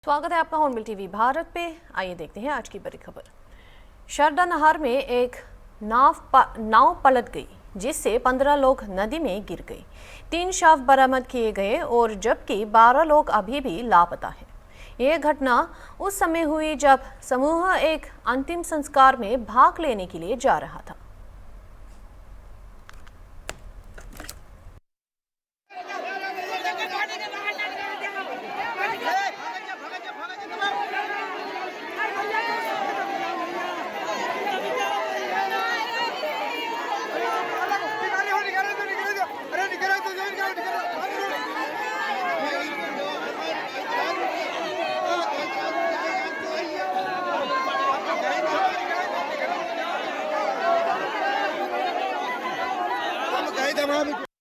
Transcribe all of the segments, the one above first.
स्वागत है आपका हॉर्नबिल टीवी भारत पे। आइए देखते हैं आज की बड़ी खबर। शारदा नहर में एक नाव पलट गई जिससे 15 लोग नदी में गिर गए। 3 शव बरामद किए गए और जबकि 12 लोग अभी भी लापता हैं। यह घटना उस समय हुई जब समूह एक अंतिम संस्कार में भाग लेने के लिए जा रहा था।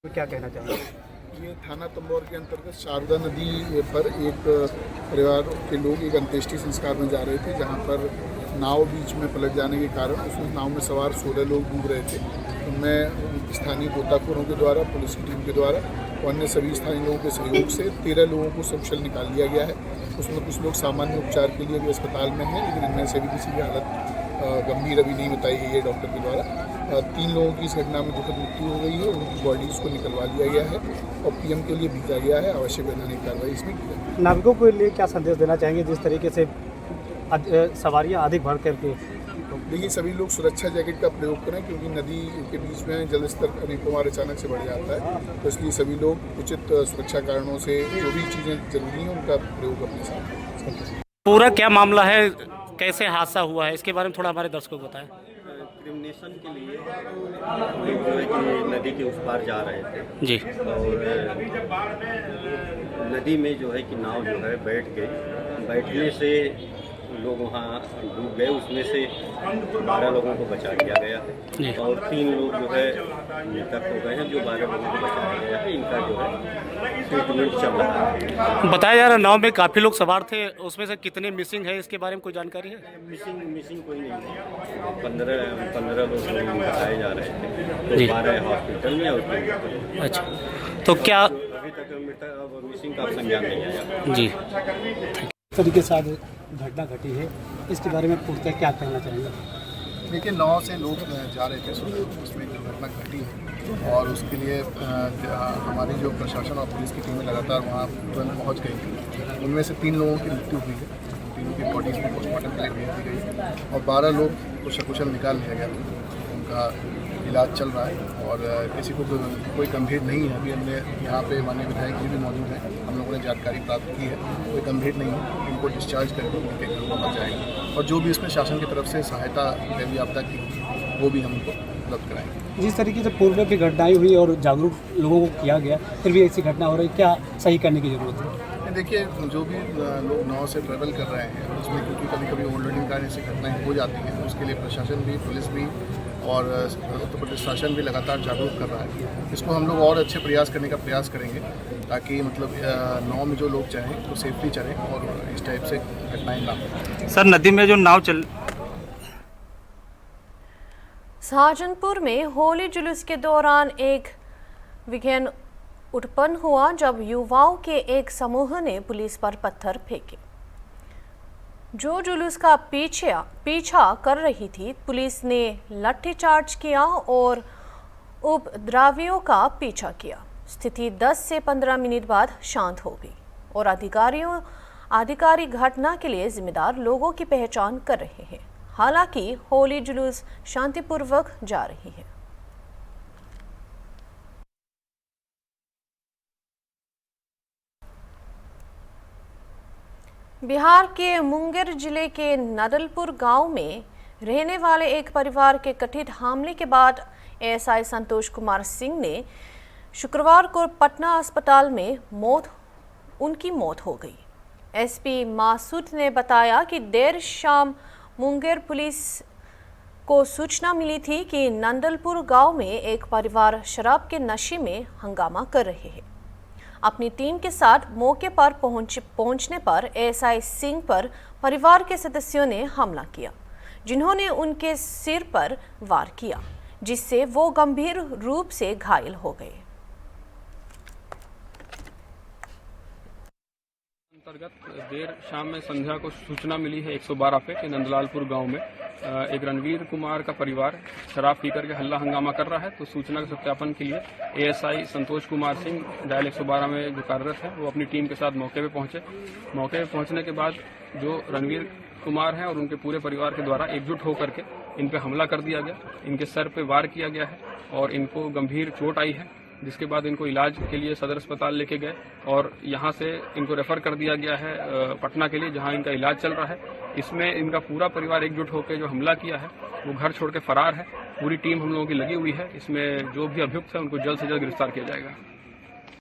क्या कहना चाहेंगे? ये थाना तंबोर के अंतर्गत शारदा नदी पर एक परिवार के लोग एक अंत्येष्टि संस्कार में जा रहे थे, जहां पर नाव बीच में पलट जाने के कारण उस नाव में सवार 16 लोग डूब रहे थे। उनमें स्थानीय गोताखोरों के द्वारा, पुलिस की टीम के द्वारा और अन्य सभी स्थानीय लोगों के सहयोग से 13 लोगों को सकुशल निकाल लिया गया है। उसमें कुछ लोग सामान्य उपचार के लिए भी अस्पताल में हैं, लेकिन इनमें से भी किसी की हालत गंभीर अभी नहीं बताई गई है डॉक्टर के द्वारा। 3 लोगों की इस घटना में दुखद मृत्यु हो गई है। उनकी बॉडीज़ को निकलवा लिया गया है और पीएम के लिए भेजा गया है। आवश्यक वैधानिक कार्रवाई इसमें की जाएगी। नाविकों के लिए क्या संदेश देना चाहेंगे जिस तरीके से सवारियां अधिक भर करके? देखिए, सभी लोग सुरक्षा जैकेट का प्रयोग करें, क्योंकि नदी के बीच में जल स्तर अनेकों बार अचानक से बढ़ जाता है। तो इसलिए सभी लोग उचित सुरक्षा कारणों से जो भी चीज़ें जरूरी हैं उनका प्रयोग अपने साथ। पूरा क्या मामला है, कैसे हादसा हुआ है, इसके बारे में थोड़ा हमारे दर्शकों को बताएं। क्रिमिनेशन के लिए लोग जो है कि नदी के उस पार जा रहे थे जी, और नदी में जो है कि नाव जो है बैठ गई। बैठने से लोग वहाँ डूब गए। उसमें से 12 लोगों को बचा लिया गया है और 3 लोग जो है मृतक हो गए हैं। जो 12 लोगों को बचाया गया है, इनका जो है ट्रीटमेंट चल रहा है। बताया जा रहा है नाव में काफ़ी लोग सवार थे, उसमें से कितने मिसिंग है, इसके बारे में कोई जानकारी है? मिसिंग कोई नहीं है। 15 लोग बताए जा रहे थे, जी। तो 12 हॉस्पिटल में और अच्छा, तो क्या अभी तक मिसिंग का संज्ञान नहीं आया। जी, इस तरीके से आज घटना घटी है, इसके बारे में पूछते क्या कहना चाहेंगे? देखिए, 9 से लोग जा रहे थे, उसमें एक दुर्घटना घटी है और उसके लिए हमारी जो प्रशासन और पुलिस की टीमें लगातार वहाँ तुरंत पहुँच गई थी। उनमें से 3 लोगों की मृत्यु हुई है, 3 की बॉडीज़ भी पोस्टमार्टम के लिए भेज दी गई और 12 लोग को सकुशल निकाल लिया गया। उनका इलाज चल रहा है और किसी को कोई गंभीर नहीं है। अभी हमने यहाँ पे माननीय विधायक जी भी मौजूद हैं, हम लोगों ने जानकारी प्राप्त की है, कोई गंभीर नहीं है। इनको डिस्चार्ज करके उनके घरों में जाएंगे और जो भी इसमें शासन की तरफ से सहायता दैवीय आपदा की वो भी हम उनको उपलब्ध कराएंगे। जिस तरीके से पूर्व की घटनाएं हुई और जागरूक लोगों को किया गया, फिर भी ऐसी घटना हो रही, क्या सही करने की जरूरत है? देखिए, जो भी लोग नाव से ट्रैवल कर रहे हैं उसमें क्योंकि कभी कभी ओवरलोडिंग के कारण ऐसी घटनाएं हो जाती हैं, उसके लिए प्रशासन भी, पुलिस भी और उत्तर प्रदेश शासन भी लगातार जागरूक कर रहा है। इसको हम लोग और अच्छे प्रयास करने का प्रयास करेंगे ताकि मतलब नाव में जो लोग चाहें तो सेफ्टी चलें और इस टाइप से घटनाएं ना हो। सर, नदी में जो नाव चल शाहजहांपुर में होली जुलूस के दौरान एक विघटन उत्पन्न हुआ जब युवाओं के एक समूह ने पुलिस पर पत्थर फेंके। जो जुलूस का पीछा कर रही थी, पुलिस ने लाठीचार्ज किया और उपद्रवियों का पीछा किया। स्थिति 10 से 15 मिनट बाद शांत हो गई और अधिकारी घटना के लिए जिम्मेदार लोगों की पहचान कर रहे हैं। हालांकि होली जुलूस शांतिपूर्वक जा रही है। बिहार के मुंगेर जिले के नदलपुर गांव में रहने वाले एक परिवार के कथित हमले के बाद एएसआई संतोष कुमार सिंह ने शुक्रवार को पटना अस्पताल में उनकी मौत हो गई। एसपी मासूद ने बताया कि देर शाम मुंगेर पुलिस को सूचना मिली थी कि नंदलपुर गांव में एक परिवार शराब के नशे में हंगामा कर रहे हैं। अपनी टीम के साथ मौके पर पहुंचने पर एएसआई सिंह पर परिवार के सदस्यों ने हमला किया, जिन्होंने उनके सिर पर वार किया, जिससे वो गंभीर रूप से घायल हो गए। अंतर्गत देर शाम में संध्या को सूचना मिली है 112 पे कि नंदलालपुर गांव में एक रणवीर कुमार का परिवार शराब पीकर के हल्ला हंगामा कर रहा है। तो सूचना के सत्यापन के लिए एएसआई संतोष कुमार सिंह डायल 112 में जो कार्यरत है वो अपनी टीम के साथ मौके पे पहुंचे। मौके पे पहुंचने के बाद जो रणवीर कुमार हैं और उनके पूरे परिवार के द्वारा एकजुट होकर के इन पे हमला कर दिया गया। इनके सर पे वार किया गया है और इनको गंभीर चोट आई है, जिसके बाद इनको इलाज के लिए सदर अस्पताल लेके गए और यहाँ से इनको रेफर कर दिया गया है पटना के लिए, जहाँ इनका इलाज चल रहा है। इसमें इनका पूरा परिवार एकजुट होकर जो हमला किया है वो घर छोड़ के फरार है। पूरी टीम हम लोगों की लगी हुई है। इसमें जो भी अभियुक्त है उनको जल्द से जल्द गिरफ्तार किया जाएगा।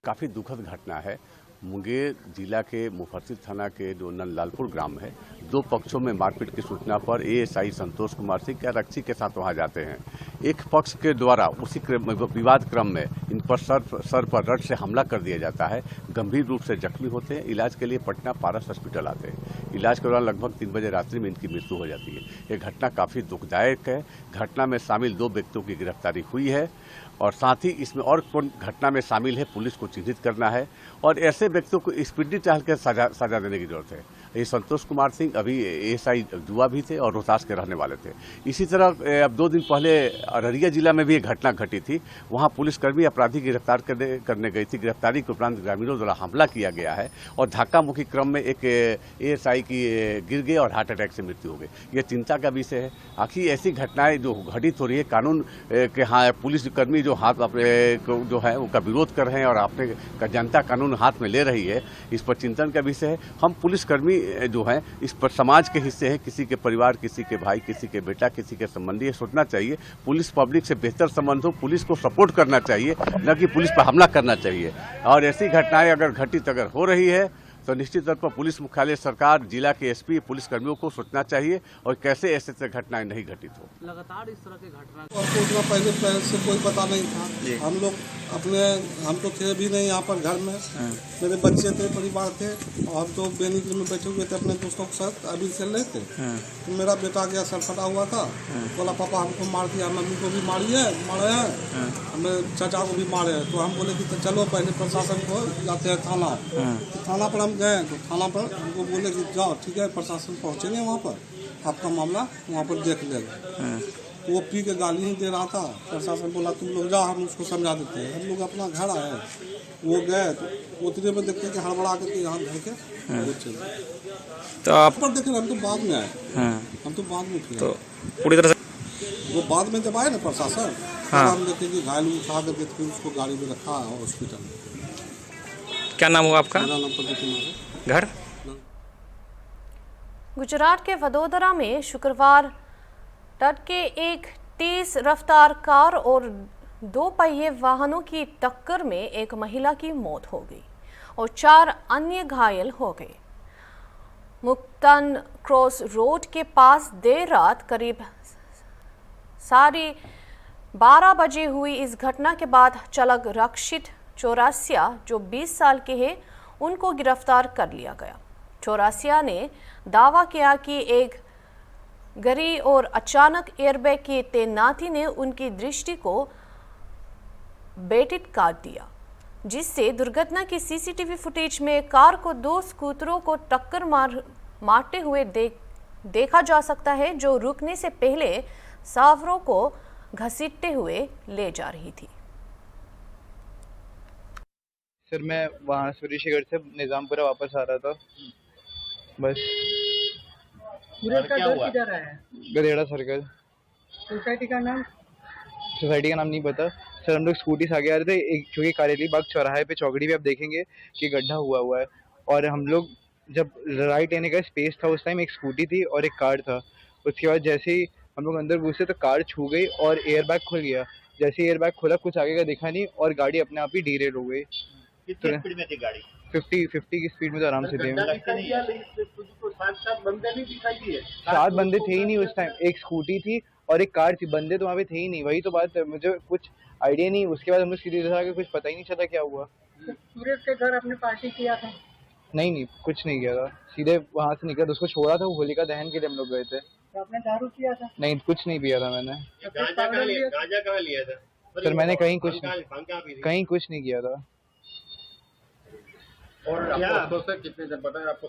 काफ़ी दुखद घटना है। मुंगेर जिला के मुफस्सिल थाना के जो नंदलालपुर ग्राम है, दो पक्षों में मारपीट की सूचना पर एएसआई संतोष कुमार सिंह के आरक्षी के साथ वहां जाते हैं। एक पक्ष के द्वारा उसी विवाद क्रम में इन पर सर पर रड से हमला कर दिया जाता है। गंभीर रूप से जख्मी होते हैं। इलाज के लिए पटना पारस हॉस्पिटल आते हैं। इलाज के दौरान लगभग 3 बजे रात्रि में इनकी मृत्यु हो जाती है। ये घटना काफ़ी दुखदायक है। घटना में शामिल 2 व्यक्तियों की गिरफ्तारी हुई है और साथ ही इसमें और कौन घटना में शामिल है पुलिस को चिन्हित करना है और ऐसे व्यक्तियों को स्पीडी ट्रायल के सजा देने की जरूरत है। ये संतोष कुमार सिंह अभी एएसआई जुआ भी थे और रोहतास के रहने वाले थे। इसी तरह अब 2 दिन पहले अररिया जिला में भी एक घटना घटी थी। वहां पुलिसकर्मी अपराधी गिरफ्तार करने गई थी। गिरफ्तारी के उपरांत ग्रामीणों द्वारा हमला किया गया है और धक्का मुक्की क्रम में एक एएसआई की गिर गई और हार्ट अटैक से मृत्यु हो गई। यह चिंता का विषय है। आखिर ऐसी घटनाएं जो घटित हो रही है, कानून के पुलिसकर्मी जो हाथ अपने जो है उनका विरोध कर रहे हैं और अपने जनता कानून हाथ में ले रही है, इस पर चिंतन का विषय है। हम पुलिसकर्मी जो है इस पर समाज के हिस्से हैं। किसी के परिवार, किसी के भाई, किसी के बेटा, किसी के संबंधी, ये सोचना चाहिए पुलिस पब्लिक से बेहतर संबंध हो। पुलिस को सपोर्ट करना चाहिए, न कि पुलिस पर हमला करना चाहिए। और ऐसी घटनाएं अगर घटित हो रही है तो निश्चित तौर पर पुलिस मुख्यालय, सरकार, जिला के एसपी, पुलिसकर्मियों को सोचना चाहिए और कैसे ऐसे घटनाएं नहीं घटित हो। लगातार इस तरह की घटना और उतना पहले से कोई पता नहीं था। हम तो थे भी नहीं यहाँ पर घर में। मेरे बच्चे थे, परिवार थे और हम तो बेनीपुर में बैठे हुए थे अपने दोस्तों के साथ, अभी खेल रहे थे। तो मेरा बेटा गया, सर फटा हुआ था, बोला पापा हमको मार दिया, मम्मी को भी मारे हैं, हमें चाचा को भी मारे हैं। तो हम बोले कि तो चलो पहले प्रशासन को जाते हैं थाना। तो थाना पर हम गए तो थाना पर हमको बोले कि जाओ ठीक है, प्रशासन पहुँचेंगे वहाँ पर, आपका मामला वहाँ पर देख लेगा। वो पी के गाली ही दे रहा था। प्रशासन बोला तुम लोग जाओ, हम उसको समझा देते हैं। हम लोग अपना घर आए, वो गए तो उतने में देखते कि हड़बड़ा करके यहाँ घर के वो चले। तो आप पर देखे हम तो बाद में आए। हम तो बाद में तो पूरी तरह से वो बाद में जब आए ना प्रशासन, हम देखे कि घायल उठा करके फिर उसको गाड़ी में रखा हॉस्पिटल में। क्या नाम हुआ आपका? मेरा नाम प्रदीप कुमार है। घर? गुजरात के वडोदरा में शुक्रवार तड़के एक तेज रफ्तार कार और 2 पहिए वाहनों की टक्कर में एक महिला की मौत हो गई और 4 अन्य घायल हो गए। मुक्तान क्रॉस रोड के पास देर रात करीब 12:30 बजे हुई इस घटना के बाद चालक रक्षित चौरासिया जो 20 साल के हैं उनको गिरफ्तार कर लिया गया। चौरासिया ने दावा किया कि एक गरी और अचानक एयरबैग की तैनाती ने उनकी दृष्टि को बेटित काट दिया, जिससे दुर्घटना की सीसीटीवी फुटेज में कार को 2 स्कूटरों को टक्कर मारते हुए देखा जा सकता है, जो रुकने से पहले सवारों को घसीटते हुए ले जा रही थी। सर मैं वहाँ से ऋषिगढ़ से निजामपुरा वापस आ रहा था, बस। क्या हुआ? किधर है? गधेड़ा सर्कल। सोसाइटी का नाम? सोसाइटी का नाम नहीं पता सर। हम लोग स्कूटी से आगे आ रहे थे, एक क्योंकि कारेली बाग चौराहे पे चौकड़ी पे आप देखेंगे कि गड्ढा हुआ है, और हम लोग जब राइट लेने का स्पेस था उस टाइम एक स्कूटी थी और एक कार था। उसके बाद जैसे ही हम लोग अंदर घुसे तो कार छू गई और एयरबैग खुल गया। जैसे ही एयरबैग खुला कुछ आगे का दिखा नहीं और गाड़ी अपने आप ही डीरेल हो गई। कितनी स्पीड में थी गाड़ी? 50 की स्पीड में तो आराम से थे। 7 बंदे नहीं दिखाई दिए? 7 बंदे थे ही नहीं उस टाइम, एक स्कूटी थी और एक कार थी, बंदे तो वहाँ पे थे ही नहीं। वही तो बात है, मुझे कुछ आइडिया नहीं। उसके बाद हम लोग सीधे इधर आके कुछ पता ही नहीं चला क्या हुआ। सूरज के घर अपने पार्टी किया था? नहीं कुछ नहीं किया था, सीधे वहाँ से निकला, उसको छोड़ा था, होलिका दहन के लिए हम लोग गए थे। तो आपने दारू किया था? नहीं कुछ नहीं पिया था मैंने। गांजा कहाँ लिया था? सर मैंने कहीं कुछ नहीं किया था। और आपको से कितने जन पता है आपको?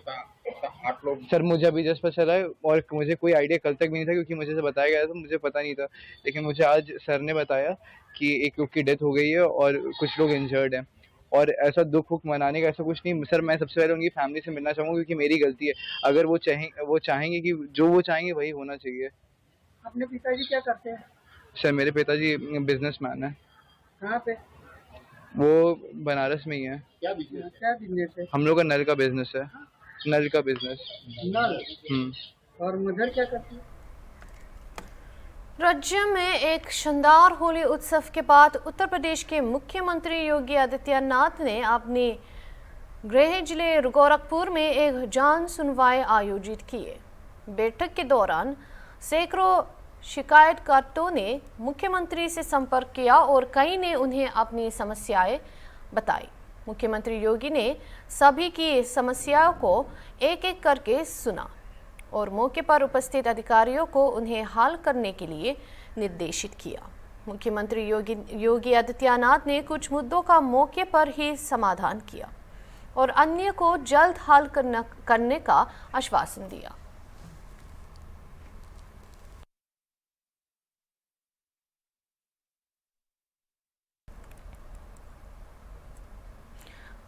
8 लोग। सर मुझे अभी जस्ट पता चला है और मुझे कोई आइडिया कल तक भी नहीं था क्योंकि मुझे से बताया गया था, मुझे पता नहीं था। लेकिन मुझे आज सर ने बताया कि एक लोग की डेथ हो गई है और कुछ लोग इंजर्ड हैं। और ऐसा दुख वुख मनाने का ऐसा कुछ नहीं सर। मैं सबसे पहले उनकी फैमिली से मिलना चाहूँगा क्योंकि मेरी गलती है। अगर वो चाहेंगे कि जो वो चाहेंगे वही होना चाहिए। अपने पिताजी क्या करते हैं? सर मेरे पिताजी बिजनेसमैन है। कहाँ पे? वो बनारस में ही है। क्या बिजनेस है? हम लोग का नल का बिजनेस है। नल का बिजनेस। नल। और मदर क्या करती है? राज्य में एक शानदार होली उत्सव के बाद उत्तर प्रदेश के मुख्यमंत्री योगी आदित्यनाथ ने अपने गृह जिले गोरखपुर में एक जन सुनवाई आयोजित किए। बैठक के दौरान सैकड़ों शिकायतकर्ताओं ने मुख्यमंत्री से संपर्क किया और कई ने उन्हें अपनी समस्याएं बताई। मुख्यमंत्री योगी ने सभी की समस्याओं को एक एक करके सुना और मौके पर उपस्थित अधिकारियों को उन्हें हल करने के लिए निर्देशित किया। मुख्यमंत्री योगी आदित्यनाथ ने कुछ मुद्दों का मौके पर ही समाधान किया और अन्य को जल्द हल करने का आश्वासन दिया।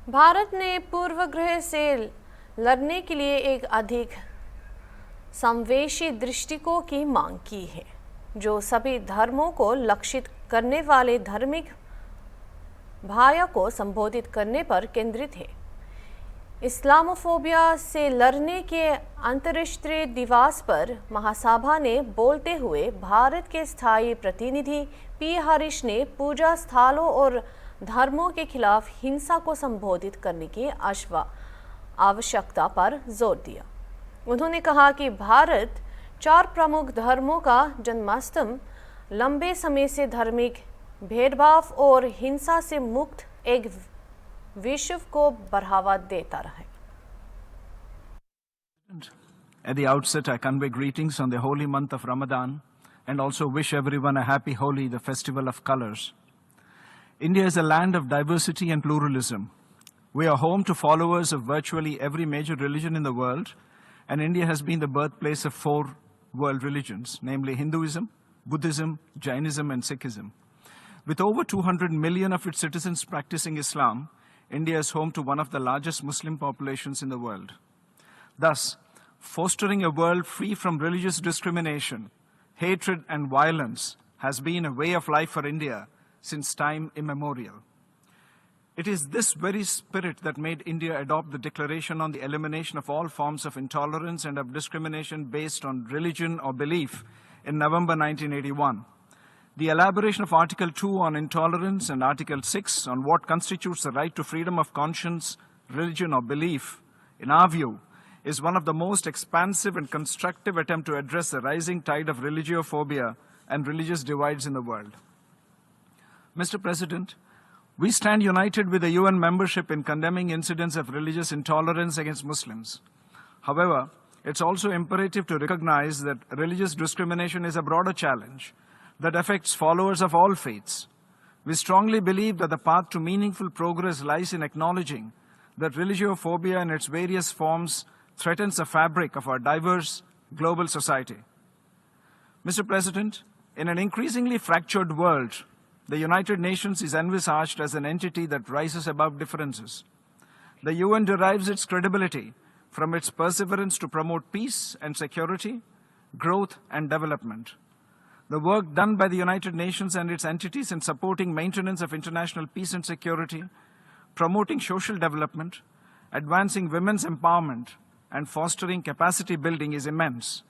भारत ने पूर्वग्रह से लड़ने के लिए एक अधिक संवेशी दृष्टिकोण की मांग की है, जो सभी धर्मों को लक्षित करने वाले धार्मिक भाइयों को संबोधित करने पर केंद्रित है। इस्लामोफोबिया से लड़ने के अंतर्राष्ट्रीय दिवस पर महासभा ने बोलते हुए भारत के स्थायी प्रतिनिधि पी हरीश ने पूजा स्थलों और धर्मों के खिलाफ हिंसा को संबोधित करने की आवश्यकता पर जोर दिया। उन्होंने कहा कि भारत 4 प्रमुख धर्मों का जन्मस्थल लंबे समय से धार्मिक भेदभाव और हिंसा से मुक्त एक विश्व को बढ़ावा देता रहा है। At the outset, I convey greetings on the holy month of Ramadan and also wish everyone a happy Holi, the festival of colors. India is a land of diversity and pluralism. We are home to followers of virtually every major religion in the world, and India has been the birthplace of 4 world religions, namely Hinduism, Buddhism, Jainism, and Sikhism. With over 200 million of its citizens practicing Islam, India is home to one of the largest Muslim populations in the world. Thus, fostering a world free from religious discrimination, hatred, and violence has been a way of life for India since time immemorial. It is this very spirit that made India adopt the Declaration on the Elimination of All Forms of Intolerance and of Discrimination based on Religion or Belief in November 1981. The elaboration of Article 2 on intolerance and Article 6 on what constitutes the right to freedom of conscience, religion, or belief, in our view, is one of the most expansive and constructive attempt to address the rising tide of religiophobia and religious divides in the world. Mr. President, we stand united with the UN membership in condemning incidents of religious intolerance against Muslims. However, it's also imperative to recognize that religious discrimination is a broader challenge that affects followers of all faiths. We strongly believe that the path to meaningful progress lies in acknowledging that religiophobia in its various forms threatens the fabric of our diverse global society. Mr. President, in an increasingly fractured world, the United Nations is envisaged as an entity that rises above differences. The UN derives its credibility from its perseverance to promote peace and security, growth and development. The work done by the United Nations and its entities in supporting maintenance of international peace and security, promoting social development, advancing women's empowerment, and fostering capacity building is immense.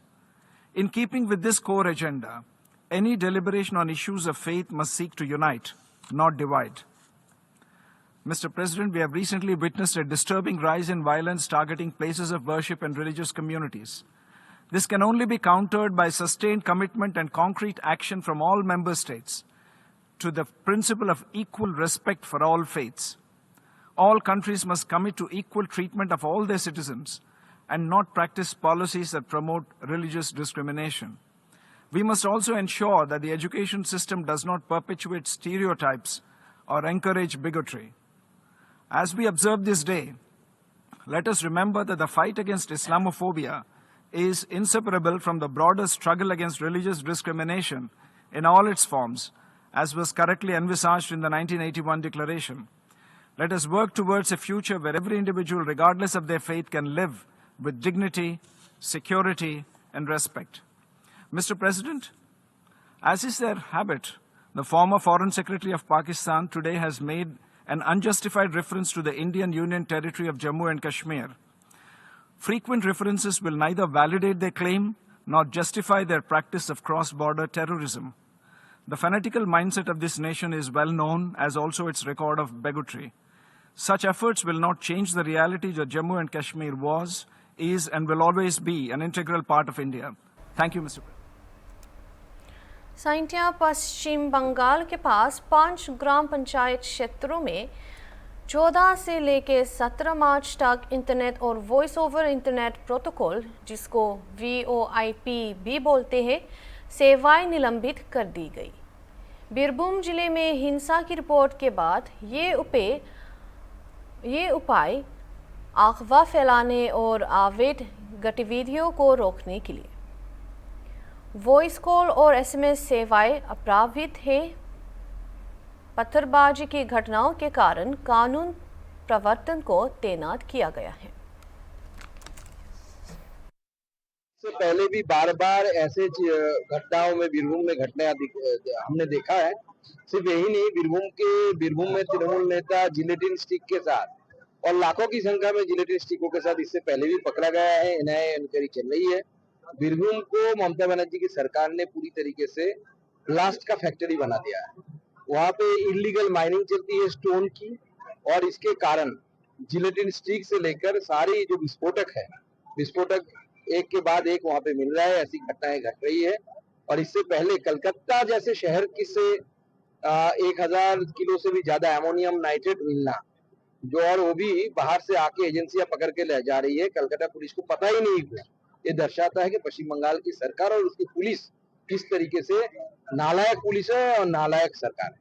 In keeping with this core agenda, any deliberation on issues of faith must seek to unite, not divide. Mr. President, we have recently witnessed a disturbing rise in violence targeting places of worship and religious communities. This can only be countered by sustained commitment and concrete action from all member states to the principle of equal respect for all faiths. All countries must commit to equal treatment of all their citizens and not practice policies that promote religious discrimination. We must also ensure that the education system does not perpetuate stereotypes or encourage bigotry. As we observe this day, let us remember that the fight against Islamophobia is inseparable from the broader struggle against religious discrimination in all its forms, as was correctly envisaged in the 1981 Declaration. Let us work towards a future where every individual, regardless of their faith, can live with dignity, security, and respect. Mr. President, as is their habit, the former Foreign Secretary of Pakistan today has made an unjustified reference to the Indian Union territory of Jammu and Kashmir. Frequent references will neither validate their claim nor justify their practice of cross-border terrorism. The fanatical mindset of this nation is well known, as also its record of bigotry. Such efforts will not change the reality that Jammu and Kashmir was, is, and will always be an integral part of India. Thank you, Mr. President. साइंटिया पश्चिम बंगाल के पास 5 ग्राम पंचायत क्षेत्रों में 14 से लेकर 17 मार्च तक internet और voice over internet protocol, जिसको VoIP भी बोलते हैं, सेवाएं निलंबित कर दी गई। बीरभूम जिले में हिंसा की रिपोर्ट के बाद ये उपाय अफवाह फैलाने और अवैध गतिविधियों को रोकने के लिए। वॉइस कॉल और SMS सेवाएं अप्रभावित है। पत्थरबाजी की घटनाओं के कारण कानून प्रवर्तन को तैनात किया गया है। इससे पहले भी बार बार ऐसे घटनाओं में बीरभूम में घटना हमने देखा है। सिर्फ यही नहीं, बीरभूम में तृणमूल नेता जिलेटिन स्टिक के साथ और लाखों की संख्या में जिलेटिन स्टिकों के साथ इससे पहले भी पकड़ा गया है। एनआईए इंक्वायरी चल रही है। बीरभूम को ममता बनर्जी की सरकार ने पूरी तरीके से ब्लास्ट का फैक्ट्री बना दिया है। वहाँ पे इलीगल माइनिंग चलती है स्टोन की, और इसके कारण जिलेटिन स्टिक से लेकर सारी जो विस्फोटक एक के बाद एक वहाँ पे मिल रहा है। ऐसी घटनाएं घट रही है। और इससे पहले कलकत्ता जैसे शहर से 1000 किलो से भी ज्यादा एमोनियम नाइट्रेट मिलना, जो और वो भी बाहर से आके एजेंसियां पकड़ के ले जा रही है। कलकत्ता पुलिस को पता ही नहीं हुआ। ये दर्शाता है कि पश्चिम बंगाल की सरकार और उसकी पुलिस किस तरीके से नालायक पुलिस है और नालायक सरकार है।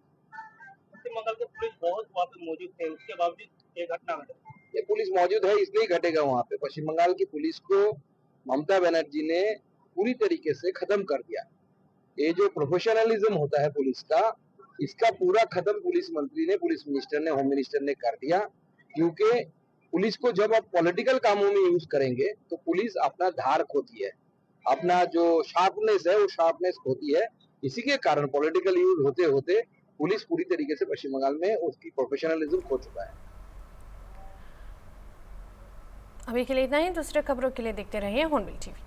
पश्चिम बंगाल की पुलिस बहुत वहाँ पे मौजूद थे, उसके बावजूद ये घटना घटी। ये पुलिस मौजूद है इसलिए घटेगा वहाँ पे। पश्चिम बंगाल की पुलिस को ममता बनर्जी ने पूरी तरीके से खत्म कर दिया। ये जो प्रोफेशनलिज्म होता है पुलिस का, इसका पूरा खत्म पुलिस मंत्री ने, पुलिस मिनिस्टर ने, होम मिनिस्टर ने कर दिया। क्योंकि पुलिस को जब आप पॉलिटिकल कामों में यूज करेंगे तो पुलिस अपना धार खोती है, अपना जो शार्पनेस है वो शार्पनेस खोती है। इसी के कारण पॉलिटिकल यूज होते होते पुलिस पूरी तरीके से पश्चिम बंगाल में उसकी प्रोफेशनलिज्म खो चुका है। अभी के लिए इतना ही। दूसरे खबरों के लिए देखते रहिए हॉर्नबिल टीवी।